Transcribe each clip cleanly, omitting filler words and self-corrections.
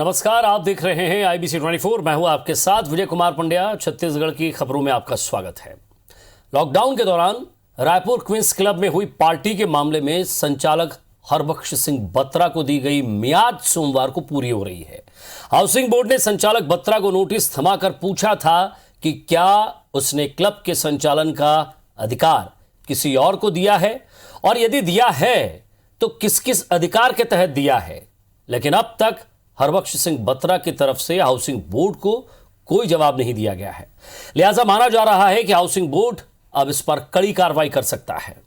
नमस्कार, आप देख रहे हैं IBC 24। मैं हूं आपके साथ विजय कुमार पंड्या। छत्तीसगढ़ की खबरों में आपका स्वागत है। लॉकडाउन के दौरान रायपुर क्वींस क्लब में हुई पार्टी के मामले में संचालक हरबख्श सिंह बत्रा को दी गई मियाद सोमवार को पूरी हो रही है। हाउसिंग बोर्ड ने संचालक बत्रा को नोटिस थमाकर पूछा था कि क्या उसने क्लब के संचालन का अधिकार किसी और को दिया है, और यदि दिया है तो किस किस अधिकार के तहत दिया है। लेकिन अब तक हरबख्श सिंह बत्रा की तरफ से हाउसिंग बोर्ड को कोई जवाब नहीं दिया गया है। लिहाजा माना जा रहा है कि हाउसिंग बोर्ड अब इस पर कड़ी कार्रवाई कर सकता है।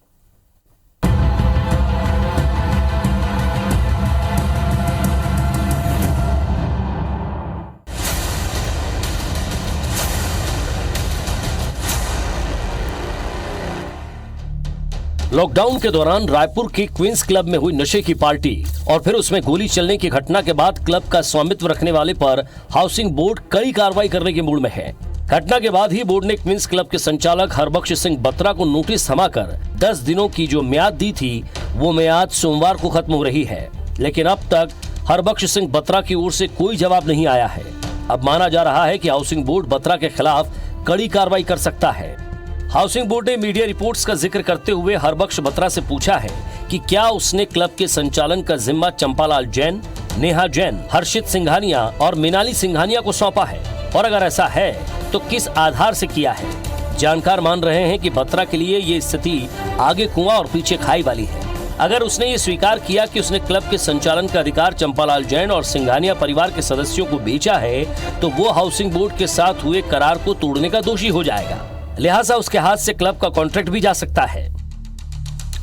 लॉकडाउन के दौरान रायपुर की क्वींस क्लब में हुई नशे की पार्टी और फिर उसमें गोली चलने की घटना के बाद क्लब का स्वामित्व रखने वाले पर हाउसिंग बोर्ड कड़ी कार्रवाई करने के मूड में है। घटना के बाद ही बोर्ड ने क्वींस क्लब के संचालक हरबख्श सिंह बत्रा को नोटिस थमाकर 10 दिनों की जो मियाद दी थी वो मियाद सोमवार को खत्म हो रही है। लेकिन अब तक हरबख्श सिंह बत्रा की ओर से कोई जवाब नहीं आया है। अब माना जा रहा है कि हाउसिंग बोर्ड बत्रा के खिलाफ कड़ी कार्रवाई कर सकता है। हाउसिंग बोर्ड ने मीडिया रिपोर्ट्स का जिक्र करते हुए हरबख्श बत्रा से पूछा है कि क्या उसने क्लब के संचालन का जिम्मा चंपालाल जैन, नेहा जैन, हर्षित सिंघानिया और मिनाली सिंघानिया को सौंपा है, और अगर ऐसा है तो किस आधार से किया है। जानकार मान रहे हैं कि बत्रा के लिए ये स्थिति आगे कुआं और पीछे खाई वाली है। अगर उसने ये स्वीकार किया कि उसने क्लब के संचालन का अधिकार चंपालाल जैन और सिंघानिया परिवार के सदस्यों को बेचा है तो वो हाउसिंग बोर्ड के साथ हुए करार को तोड़ने का दोषी हो जाएगा। लिहाजा उसके हाथ से क्लब का कॉन्ट्रैक्ट भी जा सकता है।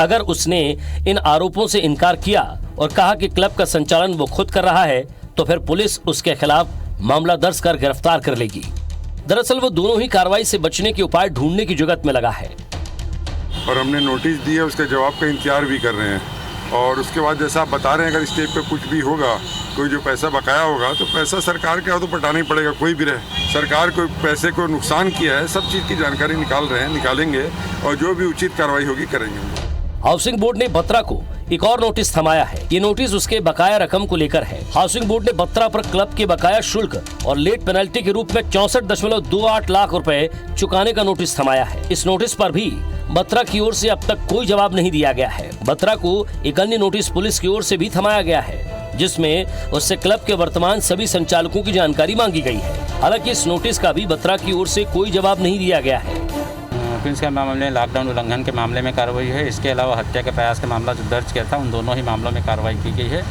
अगर उसने इन आरोपों से इनकार किया और कहा कि क्लब का संचालन वो खुद कर रहा है तो फिर पुलिस उसके खिलाफ मामला दर्ज कर गिरफ्तार कर लेगी। दरअसल वो दोनों ही कार्रवाई से बचने के उपाय ढूंढने की जुगत में लगा है। और हमने नोटिस दिया, उसके जवाब का इंतजार भी कर रहे हैं। और उसके बाद जैसा आप बता रहे हैं, अगर स्टेज पे कुछ भी होगा, कोई जो पैसा बकाया होगा तो पैसा सरकार का तो पटाना ही पड़ेगा, कोई भी रहे। सरकार को पैसे को नुकसान किया है, सब चीज़ की जानकारी निकालेंगे और जो भी उचित कार्रवाई होगी करेंगे। हाउसिंग बोर्ड ने बत्रा को एक और नोटिस थमाया है। ये नोटिस उसके बकाया रकम को लेकर है। हाउसिंग बोर्ड ने बत्रा पर क्लब के बकाया शुल्क और लेट पेनल्टी के रूप में 64.28 लाख रुपए चुकाने का नोटिस थमाया है। इस नोटिस पर भी बत्रा की ओर से अब तक कोई जवाब नहीं दिया गया है। बत्रा को एक अन्य नोटिस पुलिस की ओर से भी थमाया गया है, जिसमें उससे क्लब के वर्तमान सभी संचालकों की जानकारी मांगी गई है। हालांकि इस नोटिस का भी बत्रा की ओर से कोई जवाब नहीं दिया गया है। क्वींस के मामले में लॉकडाउन उल्लंघन के मामले में कार्रवाई है। इसके अलावा हत्या के प्रयास का मामला जो दर्ज किया था, उन दोनों ही मामलों में कार्रवाई की गई है।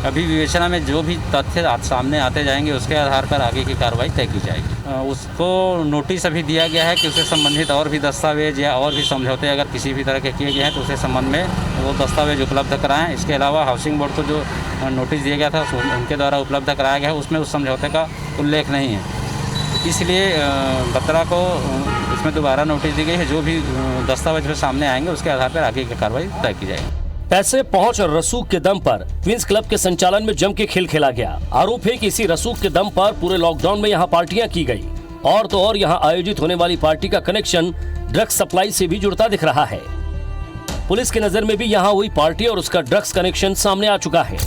अभी विवेचना में जो भी तथ्य सामने आते जाएंगे उसके आधार पर आगे की कार्रवाई तय की जाएगी। उसको नोटिस अभी दिया गया है कि उससे संबंधित और भी दस्तावेज या और भी समझौते अगर किसी भी तरह के किए गए हैं तो उसके संबंध में वो दस्तावेज उपलब्ध कराएं। इसके अलावा हाउसिंग बोर्ड को जो नोटिस दिया गया था उनके द्वारा उपलब्ध कराया गया है, उसमें उस समझौते का उल्लेख नहीं है। इसलिए बत्रा को इसमें दोबारा नोटिस दी गई है। जो भी दस्तावेज में सामने आएंगे उसके आधार पर आगे की कार्रवाई तय की जाएगी। पैसे, पहुंच और रसूख के दम पर क्वींस क्लब के संचालन में जम के खेल खेला गया। आरोप है कि इसी रसूख के दम पर पूरे लॉकडाउन में यहाँ पार्टियां की गई। और तो और यहाँ आयोजित होने वाली पार्टी का कनेक्शन ड्रग्स सप्लाई से भी जुड़ता दिख रहा है। पुलिस की नजर में भी यहाँ हुई पार्टी और उसका ड्रग्स कनेक्शन सामने आ चुका है।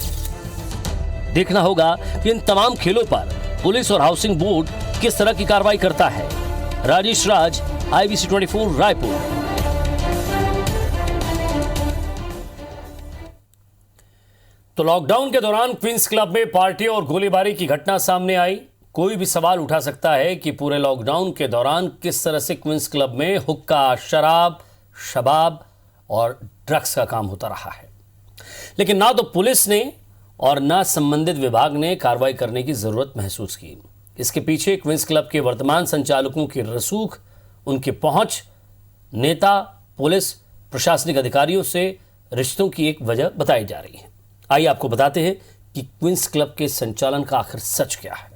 देखना होगा कि इन तमाम खेलों पर पुलिस और हाउसिंग बोर्ड किस तरह की कार्रवाई करता है। राजेश राज, IBC 24 रायपुर। तो लॉकडाउन के दौरान क्वींस क्लब में पार्टी और गोलीबारी की घटना सामने आई। कोई भी सवाल उठा सकता है कि पूरे लॉकडाउन के दौरान किस तरह से क्वींस क्लब में हुक्का, शराब, शबाब और ड्रग्स का काम होता रहा है। लेकिन ना तो पुलिस ने और ना संबंधित विभाग ने कार्रवाई करने की जरूरत महसूस की। इसके पीछे क्वींस क्लब के वर्तमान संचालकों की रसूख, उनकी पहुंच, नेता, पुलिस, प्रशासनिक अधिकारियों से रिश्तों की एक वजह बताई जा रही है। आइए आपको बताते हैं कि क्वींस क्लब के संचालन का आखिर सच क्या है।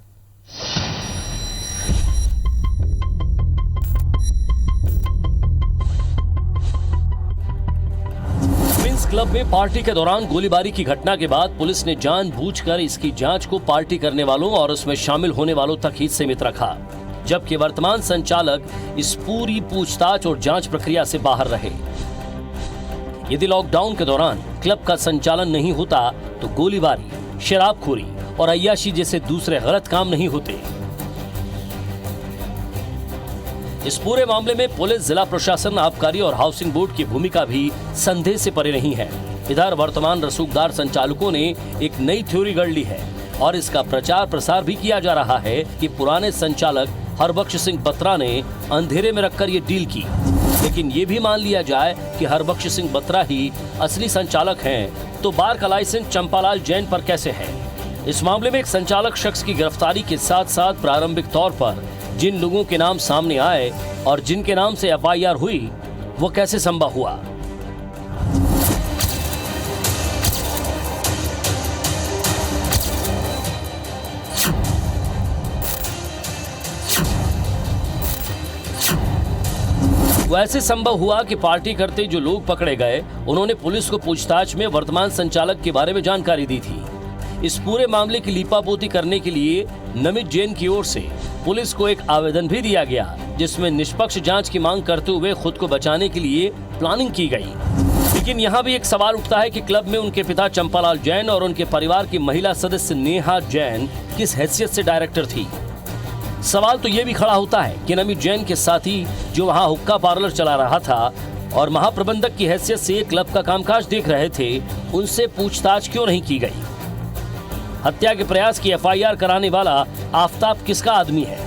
क्वींस क्लब में पार्टी के दौरान गोलीबारी की घटना के बाद पुलिस ने जानबूझकर इसकी जांच को पार्टी करने वालों और उसमें शामिल होने वालों तक ही सीमित रखा, जबकि वर्तमान संचालक इस पूरी पूछताछ और जांच प्रक्रिया से बाहर रहे। यदि लॉकडाउन के दौरान क्लब का संचालन नहीं होता तो गोलीबारी, शराबखोरी और अय्याशी जैसे दूसरे गलत काम नहीं होते। इस पूरे मामले में पुलिस, जिला प्रशासन, आबकारी और हाउसिंग बोर्ड की भूमिका भी संदेह से परे नहीं है। इधर वर्तमान रसूखदार संचालकों ने एक नई थ्योरी गढ़ ली है और इसका प्रचार प्रसार भी किया जा रहा है कि पुराने संचालक हरबख्श सिंह बत्रा ने अंधेरे में रखकर ये डील की। लेकिन ये भी मान लिया जाए कि हरबख्श सिंह बत्रा ही असली संचालक हैं, तो बार का लाइसेंस चंपालाल जैन पर कैसे है? इस मामले में एक संचालक शख्स की गिरफ्तारी के साथ साथ प्रारंभिक तौर पर जिन लोगों के नाम सामने आए और जिनके नाम से एफआईआर हुई, वो कैसे संभव हुआ? वैसे संभव हुआ कि पार्टी करते जो लोग पकड़े गए, उन्होंने पुलिस को पूछताछ में वर्तमान संचालक के बारे में जानकारी दी थी। इस पूरे मामले की लीपापोती करने के लिए नमित जैन की ओर से पुलिस को एक आवेदन भी दिया गया, जिसमें निष्पक्ष जांच की मांग करते हुए खुद को बचाने के लिए प्लानिंग की गई। लेकिन यहाँ भी एक सवाल उठता है कि क्लब में उनके पिता चंपालाल जैन और उनके परिवार की महिला सदस्य नेहा जैन किस हैसियत से डायरेक्टर थी। सवाल तो ये भी खड़ा होता है कि नमित जैन के साथी जो वहाँ हुक्का पार्लर चला रहा था और महाप्रबंधक की हैसियत से क्लब का कामकाज देख रहे थे, उनसे पूछताछ क्यों नहीं की गई? हत्या के प्रयास की एफआईआर कराने वाला आफताब किसका आदमी है?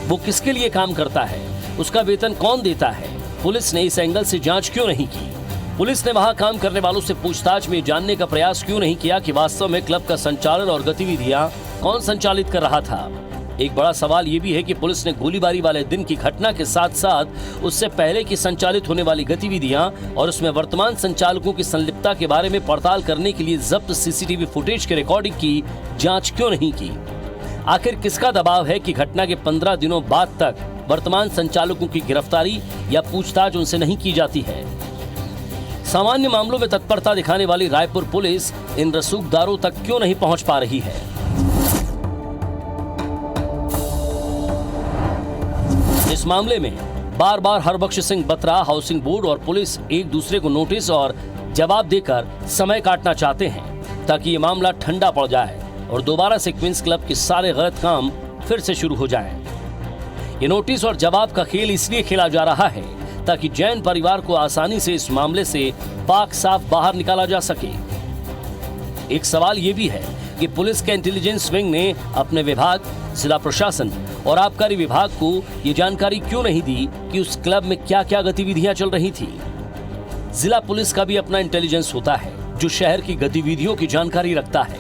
वो किसके लिए काम करता है? उसका वेतन कौन देता है? पुलिस ने इस एंगल से जांच क्यों नहीं की? पुलिस ने वहां काम करने वालों से पूछताछ में जानने का प्रयास क्यों नहीं किया कि वास्तव में क्लब का संचालन और गतिविधियां कौन संचालित कर रहा था? एक बड़ा सवाल ये भी है कि पुलिस ने गोलीबारी वाले दिन की घटना के साथ साथ उससे पहले की संचालित होने वाली गतिविधियां और उसमें वर्तमान संचालकों की संलिप्तता के बारे में पड़ताल करने के लिए जब्त सीसीटीवी फुटेज की रिकॉर्डिंग की जांच क्यों नहीं की? आखिर किसका दबाव है कि घटना के 15 दिनों बाद तक वर्तमान संचालकों की गिरफ्तारी या पूछताछ उनसे नहीं की जाती है? सामान्य मामलों में तत्परता दिखाने वाली रायपुर पुलिस इन रसूखदारों तक क्यों नहीं पहुंच पा रही है? इस मामले में बार बार हरबख्श सिंह बत्रा, हाउसिंग बोर्ड और पुलिस एक दूसरे को नोटिस और जवाब देकर समय काटना चाहते हैं ताकि ये मामला ठंडा पड़ जाए और दोबारा से क्वींस क्लब के सारे गलत काम फिर से शुरू हो जाएं। ये नोटिस और जवाब का खेल इसलिए खेला जा रहा है ताकि जैन परिवार को आसानी से इस मामले से पाक साफ बाहर निकाला जा सके। एक सवाल ये भी है कि पुलिस के इंटेलिजेंस विंग ने अपने विभाग, जिला प्रशासन और आबकारी विभाग को ये जानकारी क्यों नहीं दी कि उस क्लब में क्या क्या गतिविधियां चल रही थी। जिला पुलिस का भी अपना इंटेलिजेंस होता है जो शहर की गतिविधियों की जानकारी रखता है।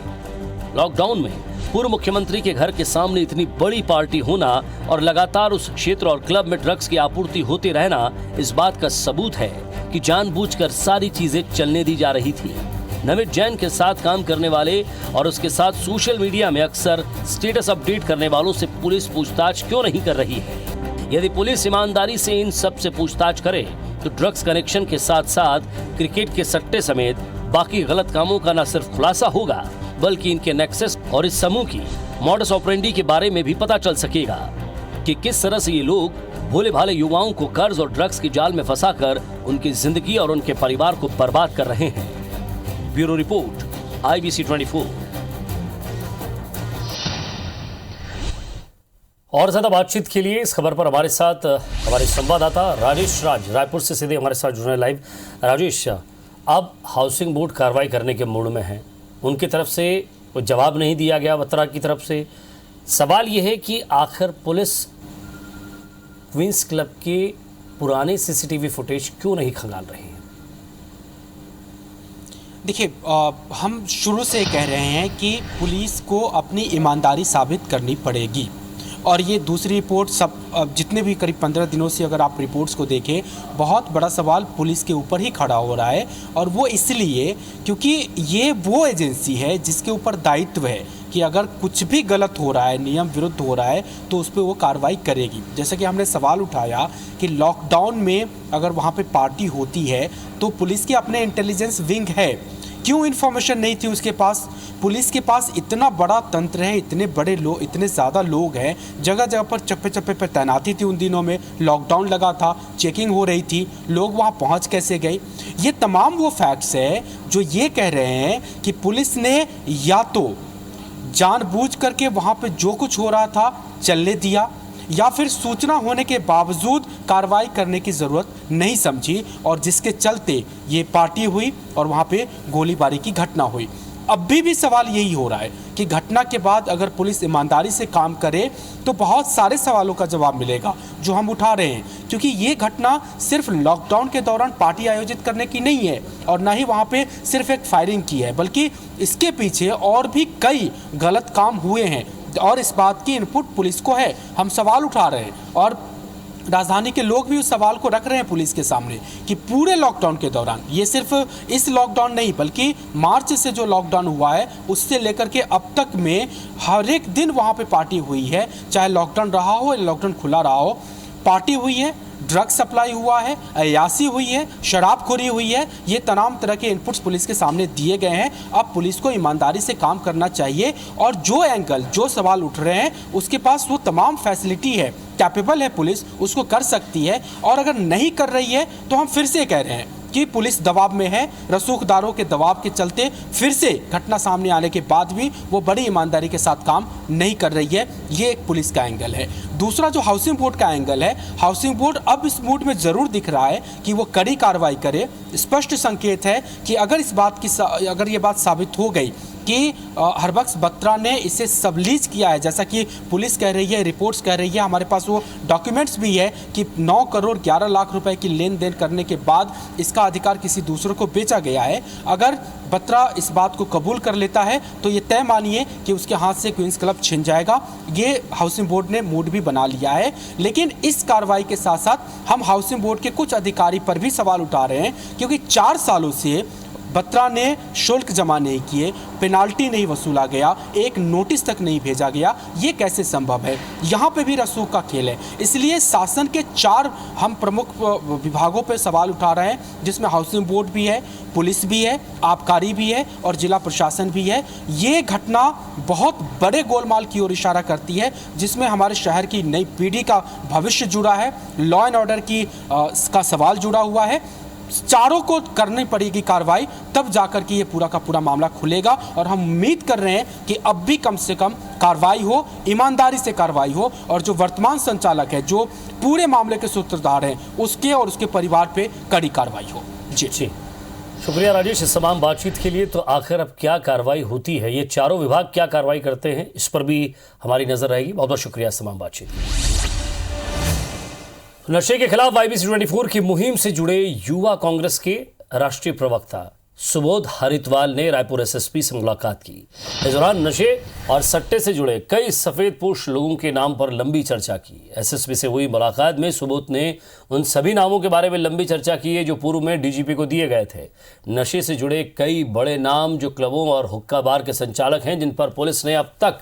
लॉकडाउन में पूर्व मुख्यमंत्री के घर के सामने इतनी बड़ी पार्टी होना और लगातार उस क्षेत्र और क्लब में ड्रग्स की आपूर्ति होते रहना इस बात का सबूत है कि जानबूझकर सारी चीजें चलने दी जा रही थी। नमित जैन के साथ काम करने वाले और उसके साथ सोशल मीडिया में अक्सर स्टेटस अपडेट करने वालों से पुलिस पूछताछ क्यों नहीं कर रही है? यदि पुलिस ईमानदारी से इन सब से पूछताछ करे तो ड्रग्स कनेक्शन के साथ साथ क्रिकेट के सट्टे समेत बाकी गलत कामों का न सिर्फ खुलासा होगा बल्कि इनके नेक्सस और इस समूह की मॉडस ऑपरेंडी के बारे में भी पता चल सकेगा कि किस तरह से ये लोग भोले भाले युवाओं को कर्ज और ड्रग्स की जाल में फंसाकर उनकी जिंदगी और उनके परिवार को बर्बाद कर रहे हैं। Bureau report, IBC 24। और ज्यादा बातचीत के लिए इस खबर पर हमारे साथ हमारे संवाददाता राजेश राज रायपुर से सीधे हमारे साथ जुड़ रहे लाइव। राजेश, अब हाउसिंग बोर्ड कार्रवाई करने के मूड में है, उनकी तरफ से कोई जवाब नहीं दिया गया बत्रा की तरफ से। सवाल यह है कि आखिर पुलिस क्वींस क्लब के पुराने सीसीटीवी फुटेज क्यों नहीं खंगाल रही है? देखिए, हम शुरू से कह रहे हैं कि पुलिस को अपनी ईमानदारी साबित करनी पड़ेगी और ये दूसरी रिपोर्ट सब जितने भी करीब 15 दिनों से अगर आप रिपोर्ट्स को देखें, बहुत बड़ा सवाल पुलिस के ऊपर ही खड़ा हो रहा है और वो इसलिए क्योंकि ये वो एजेंसी है जिसके ऊपर दायित्व है कि अगर कुछ भी गलत हो रहा है, नियम विरुद्ध हो रहा है तो उस पर वो कार्रवाई करेगी। जैसे कि हमने सवाल उठाया कि लॉकडाउन में अगर वहाँ पे पार्टी होती है तो पुलिस के अपने इंटेलिजेंस विंग है, क्यों इन्फॉर्मेशन नहीं थी उसके पास? पुलिस के पास इतना बड़ा तंत्र है, इतने बड़े लोग, इतने ज़्यादा लोग हैं, जगह जगह पर चप्पे चप्पे पर तैनाती थी। उन दिनों में लॉकडाउन लगा था, चेकिंग हो रही थी, लोग वहाँ पहुँच कैसे गए? ये तमाम वो फैक्ट्स है जो ये कह रहे हैं कि पुलिस ने या तो जानबूझ करके वहाँ पे जो कुछ हो रहा था चलने दिया, या फिर सूचना होने के बावजूद कार्रवाई करने की ज़रूरत नहीं समझी और जिसके चलते ये पार्टी हुई और वहाँ पे गोलीबारी की घटना हुई। अब भी सवाल यही हो रहा है कि घटना के बाद अगर पुलिस ईमानदारी से काम करे तो बहुत सारे सवालों का जवाब मिलेगा जो हम उठा रहे हैं, क्योंकि ये घटना सिर्फ लॉकडाउन के दौरान पार्टी आयोजित करने की नहीं है और ना ही वहाँ पे सिर्फ एक फायरिंग की है, बल्कि इसके पीछे और भी कई गलत काम हुए हैं और इस बात की इनपुट पुलिस को है। हम सवाल उठा रहे हैं और राजधानी के लोग भी उस सवाल को रख रहे हैं पुलिस के सामने कि पूरे लॉकडाउन के दौरान, ये सिर्फ इस लॉकडाउन नहीं बल्कि मार्च से जो लॉकडाउन हुआ है उससे लेकर के अब तक में हर एक दिन वहाँ पे पार्टी हुई है, चाहे लॉकडाउन रहा हो या लॉकडाउन खुला रहा हो, पार्टी हुई है, ड्रग सप्लाई हुआ है, अयासी हुई है, शराबखोरी हुई है। ये तमाम तरह के इनपुट्स पुलिस के सामने दिए गए हैं। अब पुलिस को ईमानदारी से काम करना चाहिए और जो एंगल, जो सवाल उठ रहे हैं उसके पास वो तमाम फैसिलिटी है, कैपेबल है पुलिस, उसको कर सकती है। और अगर नहीं कर रही है तो हम फिर से कह रहे हैं कि पुलिस दबाव में है, रसूखदारों के दबाव के चलते फिर से घटना सामने आने के बाद भी वो बड़ी ईमानदारी के साथ काम नहीं कर रही है। ये एक पुलिस का एंगल है। दूसरा जो हाउसिंग बोर्ड का एंगल है, हाउसिंग बोर्ड अब इस मूड में ज़रूर दिख रहा है कि वो कड़ी कार्रवाई करे। स्पष्ट संकेत है कि अगर ये बात साबित हो गई कि हरबख्श बत्रा ने इसे सबलीज किया है, जैसा कि पुलिस कह रही है, रिपोर्ट्स कह रही है, हमारे पास वो डॉक्यूमेंट्स भी है कि 9 करोड़ 11 लाख रुपए की लेन देन करने के बाद इसका अधिकार किसी दूसरे को बेचा गया है। अगर बत्रा इस बात को कबूल कर लेता है तो ये तय मानिए कि उसके हाथ से क्वींस क्लब छिन जाएगा। ये हाउसिंग बोर्ड ने मूड भी बना लिया है। लेकिन इस कार्रवाई के साथ साथ हम हाउसिंग बोर्ड के कुछ अधिकारी पर भी सवाल उठा रहे हैं, क्योंकि 4 सालों से बत्रा ने शुल्क जमा नहीं किए, पेनाल्टी नहीं वसूला गया, एक नोटिस तक नहीं भेजा गया। ये कैसे संभव है? यहाँ पे भी रसूख का खेल है। इसलिए शासन के 4 हम प्रमुख विभागों पे सवाल उठा रहे हैं, जिसमें हाउसिंग बोर्ड भी है, पुलिस भी है, आबकारी भी है और जिला प्रशासन भी है। ये घटना बहुत बड़े गोलमाल की ओर इशारा करती है, जिसमें हमारे शहर की नई पीढ़ी का भविष्य जुड़ा है, लॉ एंड ऑर्डर का सवाल जुड़ा हुआ है। चारों को करनी पड़ेगी कार्रवाई, तब जाकर के ये पूरा का पूरा मामला खुलेगा। और हम उम्मीद कर रहे हैं कि अब भी कम से कम कार्रवाई हो, ईमानदारी से कार्रवाई हो और जो वर्तमान संचालक है, जो पूरे मामले के सूत्रधार हैं, उसके और उसके परिवार पे कड़ी कार्रवाई हो। जी शुक्रिया राजेश इस तमाम बातचीत के लिए। तो आखिर अब क्या कार्रवाई होती है, ये चारों विभाग क्या कार्रवाई करते हैं, इस पर भी हमारी नजर रहेगी। बहुत बहुत शुक्रिया इस तमाम बातचीत। नशे के खिलाफ IBC 24 की मुहिम से जुड़े युवा कांग्रेस के राष्ट्रीय प्रवक्ता सुबोध हरितवाल ने रायपुर SSP से मुलाकात की। इस दौरान नशे और सट्टे से जुड़े कई सफेदपोश लोगों के नाम पर लंबी चर्चा की। SSP से हुई मुलाकात में सुबोध ने उन सभी नामों के बारे में लंबी चर्चा की है जो पूर्व में DGP को दिए गए थे। नशे से जुड़े कई बड़े नाम जो क्लबों और हुक्का बार के संचालक हैं, जिन पर पुलिस ने अब तक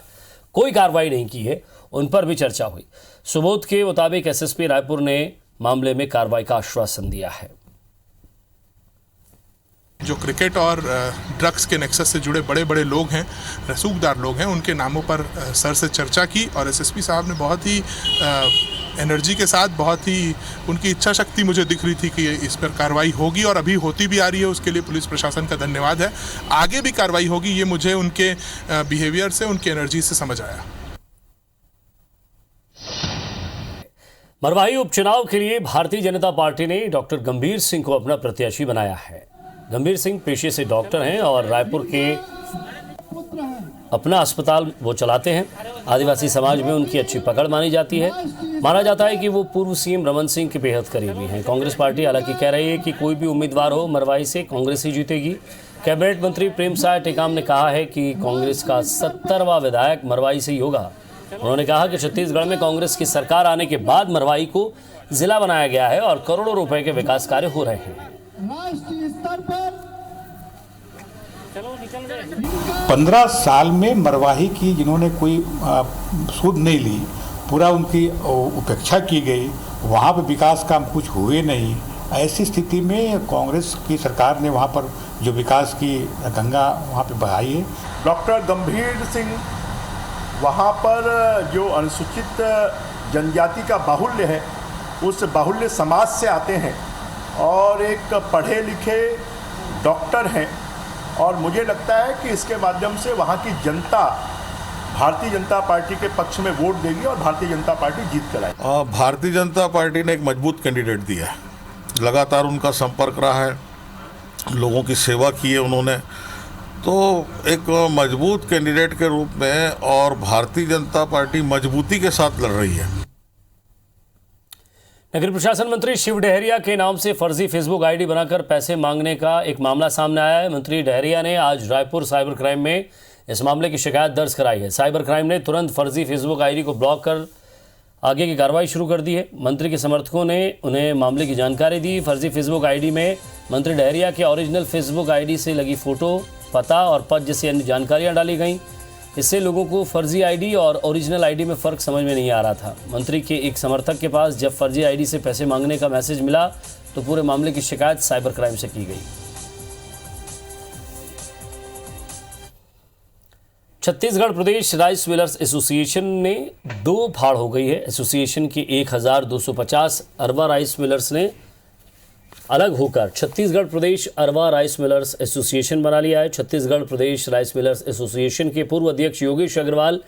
कोई कार्रवाई नहीं की है, उन पर भी चर्चा हुई। सुबोध के मुताबिक SSP रायपुर ने मामले में कार्रवाई का आश्वासन दिया है। जो क्रिकेट और ड्रग्स के नेक्सस से जुड़े बड़े बड़े लोग हैं, रसूखदार लोग हैं, उनके नामों पर सर से चर्चा की और SSP साहब ने बहुत ही एनर्जी के साथ, बहुत ही उनकी इच्छा शक्ति मुझे दिख रही थी कि इस पर कार्रवाई होगी और अभी होती भी आ रही है। उसके लिए पुलिस प्रशासन का धन्यवाद है। आगे भी कार्रवाई होगी, ये मुझे उनके बिहेवियर से, उनकी एनर्जी से समझ आया। मरवाही उपचुनाव के लिए भारतीय जनता पार्टी ने डॉक्टर गंभीर सिंह को अपना प्रत्याशी बनाया है। गंभीर सिंह पेशे से डॉक्टर हैं और रायपुर के अपना अस्पताल वो चलाते हैं। आदिवासी समाज में उनकी अच्छी पकड़ मानी जाती है। माना जाता है कि वो पूर्व CM रमन सिंह के बेहद करीबी हैं। कांग्रेस पार्टी हालांकि कह रही है कि कोई भी उम्मीदवार हो मरवाही से कांग्रेस ही जीतेगी। कैबिनेट मंत्री प्रेम साय टेकाम ने कहा है कि कांग्रेस का 70वां विधायक मरवाही से ही होगा। उन्होंने कहा कि छत्तीसगढ़ में कांग्रेस की सरकार आने के बाद मरवाही को जिला बनाया गया है और करोड़ों रुपए के विकास कार्य हो रहे हैं। 15 साल में मरवाही की जिन्होंने कोई सूद नहीं ली, पूरा उनकी उपेक्षा की गई, वहाँ पर विकास काम कुछ हुए नहीं। ऐसी स्थिति में कांग्रेस की सरकार ने वहाँ पर जो विकास की गंगा वहाँ पर बहाई है। डॉक्टर गंभीर सिंह वहाँ पर जो अनुसूचित जनजाति का बाहुल्य है, उस बाहुल्य समाज से आते हैं और एक पढ़े लिखे डॉक्टर हैं और मुझे लगता है कि इसके माध्यम से वहाँ की जनता भारतीय जनता पार्टी के पक्ष में वोट देगी और भारतीय जनता पार्टी जीत कर आएगी। भारतीय जनता पार्टी ने एक मजबूत कैंडिडेट दिया है, लगातार उनका संपर्क रहा है, लोगों की सेवा की है उन्होंने, तो एक मजबूत कैंडिडेट के रूप में और भारतीय जनता पार्टी मजबूती के साथ लड़ रही है। नगर प्रशासन मंत्री शिव डहरिया के नाम से फर्जी फेसबुक आईडी बनाकर पैसे मांगने का एक मामला सामने आया है। मंत्री डहरिया ने आज रायपुर साइबर क्राइम में इस मामले की शिकायत दर्ज कराई है। साइबर क्राइम ने तुरंत फर्जी फेसबुक आईडी को ब्लॉक कर आगे की कार्रवाई शुरू कर दी है। मंत्री के समर्थकों ने उन्हें मामले की जानकारी दी। फर्जी फेसबुक आईडी में मंत्री डहरिया के ओरिजिनल फेसबुक आईडी से लगी फोटो, पता और पद जैसी अन्य जानकारियां डाली गईं। इससे लोगों को फर्जी आईडी और ओरिजिनल आईडी में फ़र्क समझ में नहीं आ रहा था। मंत्री के एक समर्थक के पास जब फर्जी आईडी से पैसे मांगने का मैसेज मिला तो पूरे मामले की शिकायत साइबर क्राइम से की गई। छत्तीसगढ़ प्रदेश राइस मिलर्स एसोसिएशन ने दो फाड़ हो गई है। एसोसिएशन की 1250 अरवा राइस मिलर्स ने अलग होकर छत्तीसगढ़ प्रदेश अरवा राइस मिलर्स एसोसिएशन बना लिया है। छत्तीसगढ़ प्रदेश राइस मिलर्स एसोसिएशन के पूर्व अध्यक्ष योगेश अग्रवाल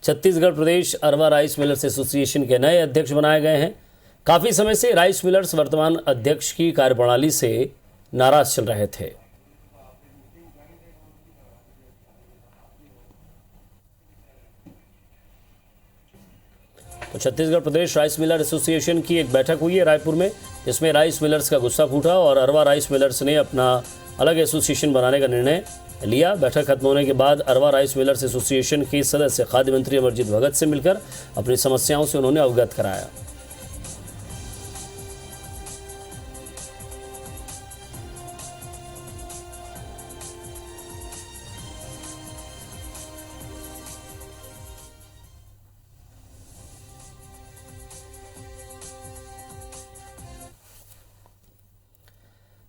छत्तीसगढ़ प्रदेश अरवा राइस मिलर्स एसोसिएशन के नए अध्यक्ष बनाए गए हैं। काफ़ी समय से राइस मिलर्स वर्तमान अध्यक्ष की कार्यप्रणाली से नाराज चल रहे थे। तो छत्तीसगढ़ प्रदेश राइस मिलर एसोसिएशन की एक बैठक हुई है रायपुर में, जिसमें राइस मिलर्स का गुस्सा फूटा और अरवा राइस मिलर्स ने अपना अलग एसोसिएशन बनाने का निर्णय लिया। बैठक खत्म होने के बाद अरवा राइस मिलर्स एसोसिएशन के सदस्य खाद्य मंत्री अमरजीत भगत से मिलकर अपनी समस्याओं से उन्होंने अवगत कराया।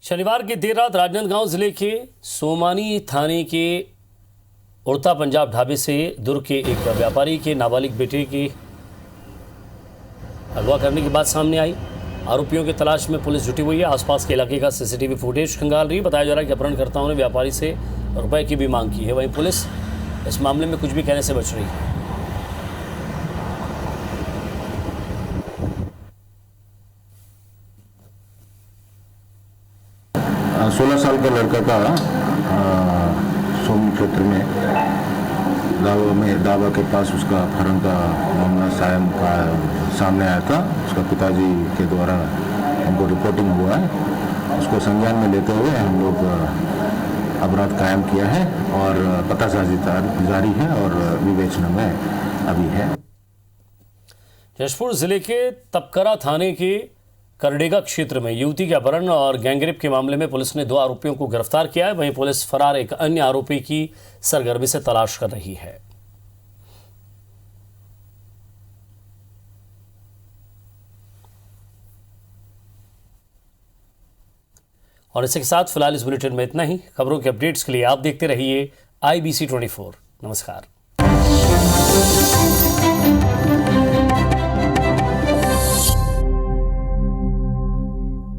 शनिवार की देर रात राजनांदगांव जिले के सोमानी थाने के उड़ता पंजाब ढाबे से दुर्ग के एक व्यापारी के नाबालिग बेटे की अगवा करने की बात सामने आई। आरोपियों की तलाश में पुलिस जुटी हुई है। आसपास के इलाके का सीसीटीवी फुटेज खंगाल रही है। बताया जा रहा है कि अपहरणकर्ताओं ने व्यापारी से रुपए की भी मांग की है। वहीं पुलिस इस मामले में कुछ भी कहने से बच रही है। 16 साल का लड़का का सोमनी क्षेत्र में दावा के पास उसका अपहरण का मामला सामने आया था। उसका पिताजी के द्वारा हमको रिपोर्टिंग हुआ है। उसको संज्ञान में लेते हुए हम लोग अपराध कायम किया है और पतासाजी जारी है और विवेचना में अभी है। जशपुर जिले के तपकरा थाने के करडेगा क्षेत्र में युवती के अपहरण और गैंगरेप के मामले में पुलिस ने 2 आरोपियों को गिरफ्तार किया है। वहीं पुलिस फरार एक अन्य आरोपी की सरगर्मी से तलाश कर रही है। और इसके साथ फिलहाल इस बुलेटिन में इतना ही। खबरों के अपडेट्स के लिए आप देखते रहिए IBC 24। नमस्कार।